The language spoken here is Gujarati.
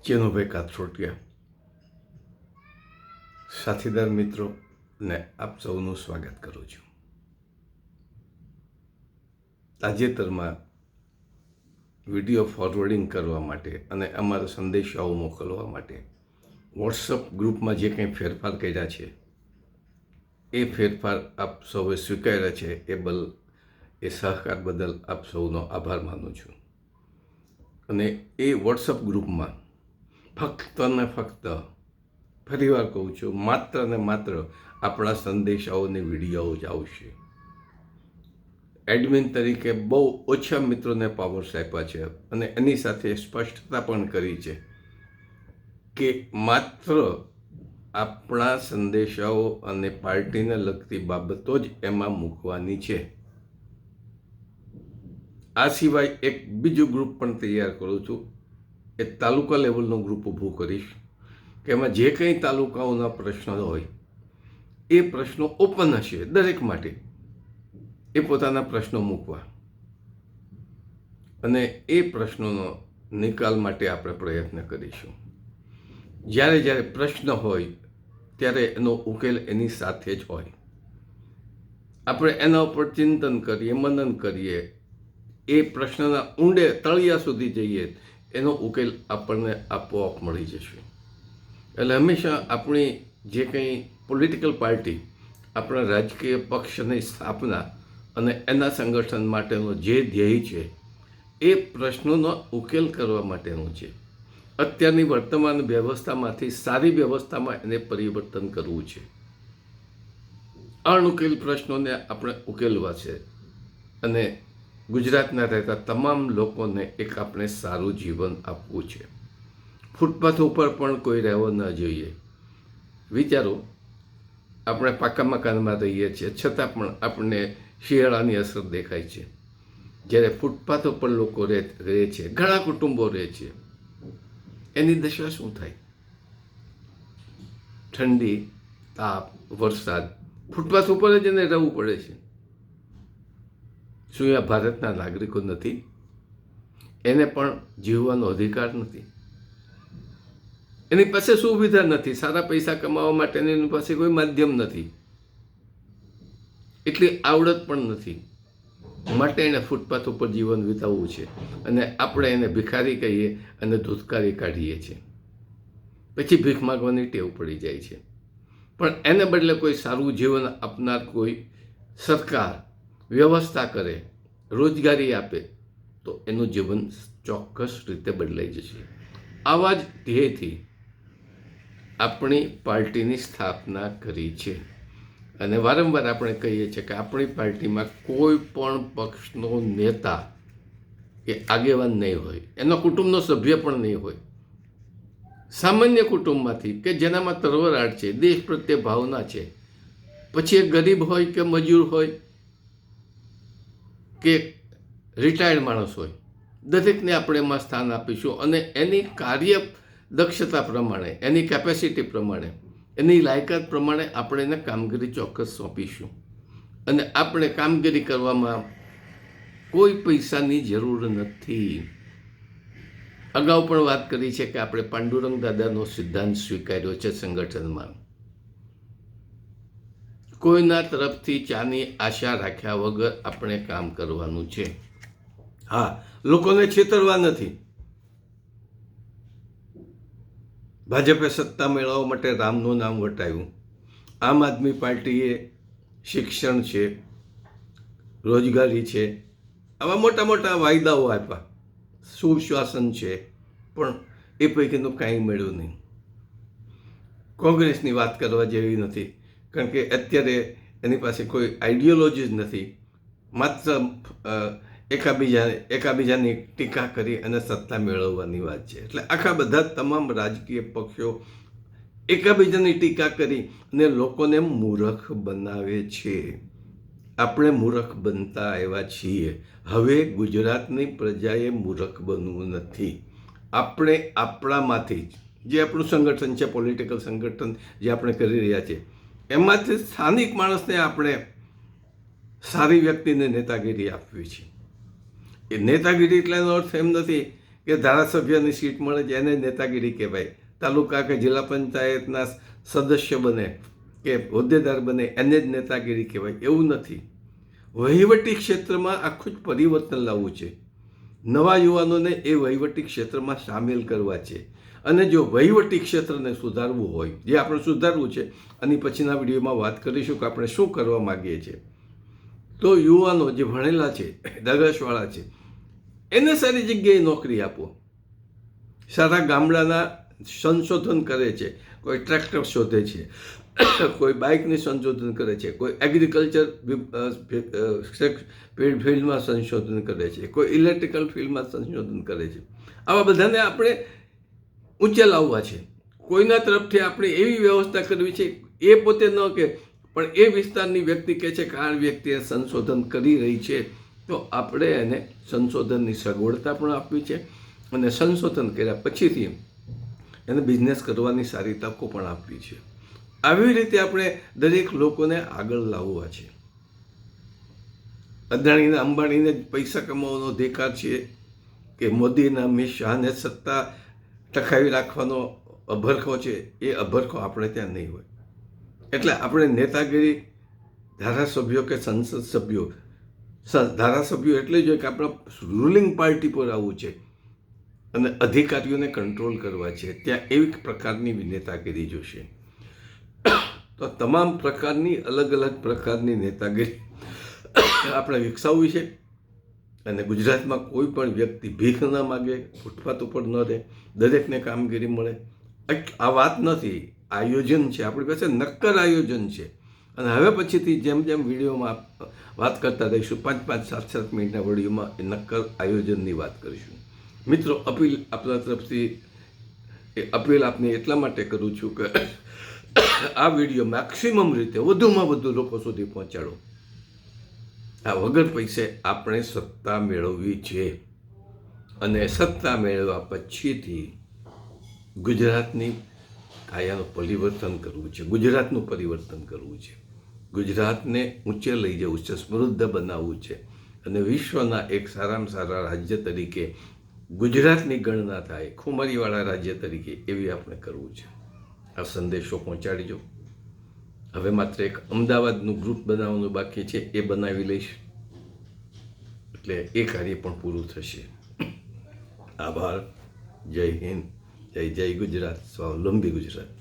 ચેનુભાઈ કાથરોટિયા, સાથીદાર મિત્રો ને આપ સૌનું સ્વાગત કરું છું. તાજેતરમાં વિડીયો ફોરવર્ડિંગ કરવા માટે અને અમારા સંદેશાઓ મોકલવા માટે વોટ્સઅપ ગ્રુપમાં જે કંઈ ફેરફાર કર્યા છે એ ફેરફાર આપ સૌએ સ્વીકાર્યા છે. એ સહકાર બદલ આપ સૌનો આભાર માનું છું. અને એ વોટ્સઅપ ગ્રુપમાં ફક્ત ને ફક્ત ફરીવાર કહું છું, માત્ર ને માત્ર આપણા સંદેશાઓને વિડીયોઓ જ આવશે. એડમિન તરીકે બહુ ઓછા મિત્રોને પાવર્સ આપ્યા છે અને એની સાથે સ્પષ્ટતા પણ કરી છે કે માત્ર આપણા સંદેશાઓ અને પાર્ટીને લગતી બાબતો જ એમાં મૂકવાની છે. આ સિવાય એક બીજું ગ્રુપ પણ તૈયાર કરું છું. એ તાલુકા લેવલનું ગ્રુપ ઊભું કરીશ કે એમાં જે કંઈ તાલુકાઓના પ્રશ્નો હોય એ પ્રશ્નો ઓપન હશે દરેક માટે. એ પોતાના પ્રશ્નો મૂકવા અને એ પ્રશ્નોનો નિકાલ માટે આપણે પ્રયત્ન કરીશું. જ્યારે જ્યારે પ્રશ્ન હોય ત્યારે એનો ઉકેલ એની સાથે જ હોય. આપણે એના ઉપર ચિંતન કરીએ, મનન કરીએ, એ પ્રશ્નના ઊંડે તળિયા સુધી જઈએ, એનો ઉકેલ આપણને આપોઆપ મળી જશે. એટલે હંમેશા આપણી જે કંઈ પોલિટિકલ પાર્ટી, આપણા રાજકીય પક્ષની સ્થાપના અને એના સંગઠન માટેનો જે ધ્યેય છે એ પ્રશ્નોનો ઉકેલ કરવા માટેનું છે. અત્યારની વર્તમાન વ્યવસ્થામાંથી સારી વ્યવસ્થામાં એને પરિવર્તન કરવું છે. અણઉકેલ પ્રશ્નોને આપણે ઉકેલવા છે અને ગુજરાતના રહેતા તમામ લોકોને એક આપણે સારું જીવન આપવું છે. ફૂટપાથ ઉપર પણ કોઈ રહેવો ન જોઈએ. વિચારો, આપણે પાકા મકાનમાં રહીએ છીએ છતાં પણ આપણને શિયાળાની અસર દેખાય છે. જ્યારે ફૂટપાથ ઉપર લોકો રહે છે, ઘણા કુટુંબો રહે છે, એની દશા શું થાય? ઠંડી, તાપ, વરસાદ, ફૂટપાથ ઉપર જ એને રહેવું પડે છે. શું આ ભારતના નાગરિકો નથી? એને પણ જીવવાનો અધિકાર નથી? એની પાસે સુવિધા નથી, સારા પૈસા કમાવા માટેની એની પાસે કોઈ માધ્યમ નથી, એટલી આવડત પણ નથી, માટે એને ફૂટપાથ ઉપર જીવન વિતાવવું છે. અને આપણે એને ભિખારી કહીએ અને ધૂતકારી કાઢીએ છીએ. પછી ભીખ માગવાની ટેવ પડી જાય છે. પણ એને બદલે કોઈ સારું જીવન આપનાર કોઈ સરકાર વ્યવસ્થા કરે, રોજગારી આપે, તો એનું જીવન ચોક્કસ રીતે બદલાઈ જશે. આવા જ ધ્યેયથી આપણી પાર્ટીની સ્થાપના કરી છે. અને વારંવાર આપણે કહીએ છીએ કે આપણી પાર્ટીમાં કોઈ પણ પક્ષનો નેતા કે આગેવાન નહીં હોય, એનો કુટુંબનો સભ્ય પણ નહીં હોય. સામાન્ય કુટુંબમાંથી કે જેનામાં તરવરાટ છે, દેશ પ્રત્યે ભાવના છે, પછી એ ગરીબ હોય કે મજૂર હોય કે રિટાયર્ડ માણસ હોય, દરેકને આપણે એમાં સ્થાન આપીશું અને એની કાર્ય દક્ષતા પ્રમાણે, એની કેપેસિટી પ્રમાણે, એની લાયકાત પ્રમાણે આપણે એને કામગીરી ચોક્કસ સોંપીશું. અને આપણે કામગીરી કરવામાં કોઈ પૈસાની જરૂર નથી. અગાઉ પણ વાત કરી છે કે આપણે પાંડુરંગ દાદાનો સિદ્ધાંત સ્વીકાર્યો છે સંગઠનમાં. કોઈના તરફથી ચાની આશા રાખ્યા વગર આપણે કામ કરવાનું છે. હા, લોકોને છેતરવા નથી. ભાજપે સત્તા મેળવવા માટે રામનું નામ વટાવ્યું. આમ આદમી પાર્ટીએ શિક્ષણ છે, રોજગારી છે, આવા મોટા મોટા વાયદાઓ આપ્યા, સુશાસન છે, પણ એ પૈકીનું કાંઈ મળ્યું નહીં. કોંગ્રેસની વાત કરવા જેવી નથી, કારણ કે અત્યારે એની પાસે કોઈ આઈડિયોલોજી જ નથી. માત્ર એકાબીજાની ટીકા કરી અને સત્તા મેળવવાની વાત છે. એટલે આખા બધા તમામ રાજકીય પક્ષો એકાબીજાની ટીકા કરી અને લોકોને મૂર્ખ બનાવે છે. આપણે મૂર્ખ બનતા આવ્યા છીએ. હવે ગુજરાતની પ્રજાએ મૂર્ખ બનવું નથી. આપણે આપણામાંથી જે આપણું સંગઠન છે, પોલિટિકલ સંગઠન જે આપણે કરી રહ્યા છીએ, એમાંથી સ્થાનિક માણસને આપણે સારી વ્યક્તિને નેતાગીરી આપવી છે. એ નેતાગીરી એટલાનો અર્થ એમ નથી કે ધારાસભ્યની સીટ મળે છે એને નેતાગીરી કહેવાય, તાલુકા કે જિલ્લા પંચાયતના સદસ્ય બને કે હોદ્દેદાર બને એને જ નેતાગીરી કહેવાય, એવું નથી. વહીવટી ક્ષેત્રમાં આખું જ પરિવર્તન લાવવું છે. નવા યુવાનોને એ વહીવટી ક્ષેત્રમાં સામેલ કરવા છે. અને જો વહીવટી ક્ષેત્રને સુધારવું હોય, જે આપણે સુધારવું છે, અને પછીના વિડીયોમાં વાત કરીશું કે આપણે શું કરવા માગીએ છીએ, તો યુવાનો જે ભણેલા છે, દરસવાળા છે, એને સારી જગ્યાએ નોકરી આપો. સારા ગામડાના સંશોધન કરે છે, કોઈ ટ્રેક્ટર શોધે છે, કોઈ બાઇકની સંશોધન કરે છે, કોઈ એગ્રીકલ્ચર ફિલ્ડમાં સંશોધન કરે છે, કોઈ ઇલેક્ટ્રિકલ ફિલ્ડમાં સંશોધન કરે છે. આવા બધાને આપણે ઊંચે લાવવા છે. કોઈના તરફથી આપણે એવી વ્યવસ્થા કરવી છે, એ પોતે ન કે પણ એ વિસ્તારની વ્યક્તિ કહે છે કે આ વ્યક્તિ સંશોધન કરી રહી છે, તો આપણે એને સંશોધનની સગવડતા પણ આપવી છે, અને સંશોધન કર્યા પછીથી એને બિઝનેસ કરવાની સારી તકો પણ આપવી છે. આવી રીતે આપણે દરેક લોકોને આગળ લાવવા છે. અદાણીને અંબાણીને પૈસા કમાવાનો અધિકાર છે કે મોદીના અમિત શાહને સત્તા ટકાવી રાખવાનો અભરખો છે, એ અભરખો આપણે ત્યાં નહીં હોય. એટલે આપણે નેતાગીરી ધારાસભ્યો કે સંસદ સભ્યો, ધારાસભ્યો એટલે જ કે આપણે રૂલિંગ પાર્ટી પર આવવું છે અને અધિકારીઓને કંટ્રોલ કરવા છે. ત્યાં એવી પ્રકારની નેતાગીરી જોશે. તો તમામ પ્રકારની અલગ અલગ પ્રકારની નેતાગીરી આપણે વિકસાવવી છે. અને ગુજરાતમાં કોઈ પણ વ્યક્તિ ભીખ ન માગે, ફૂટપાથ ઉપર ન રહે, દરેકને કામગીરી મળે. આ વાત નથી, આયોજન છે. આપણી પાસે નક્કર આયોજન છે. અને હવે પછીથી જેમ જેમ વિડીયોમાં વાત કરતા રહીશું, 5-5, 7-7 મિનિટના વિડીયોમાં એ નક્કર આયોજનની વાત કરીશું. મિત્રો, અપીલ આપણા તરફથી અપીલ આપને એટલા માટે કરું છું કે આ વિડીયો મેક્સિમમ રીતે વધુમાં વધુ લોકો સુધી પહોંચાડો. આ વગર પૈસે આપણે સત્તા મેળવવી છે, અને સત્તા મેળવ્યા પછીથી ગુજરાતની કાયાનું પરિવર્તન કરવું છે, ગુજરાતનું પરિવર્તન કરવું છે, ગુજરાતને ઊંચે લઈ જવું છે, સમૃદ્ધ બનાવવું છે, અને વિશ્વના એક સારામાં સારા રાજ્ય તરીકે ગુજરાતની ગણના થાય, ખુમારીવાળા રાજ્ય તરીકે, એવી આપણે કરવું છે. આ સંદેશો પહોંચાડજો. હવે માત્ર એક અમદાવાદનું ગ્રુપ બનાવવાનું બાકી છે, એ બનાવી લઈશ એટલે એ કાર્ય પણ પૂરું થશે. આભાર. જય હિન્દ, જય જય ગુજરાત, સ્વાવલંબી ગુજરાત.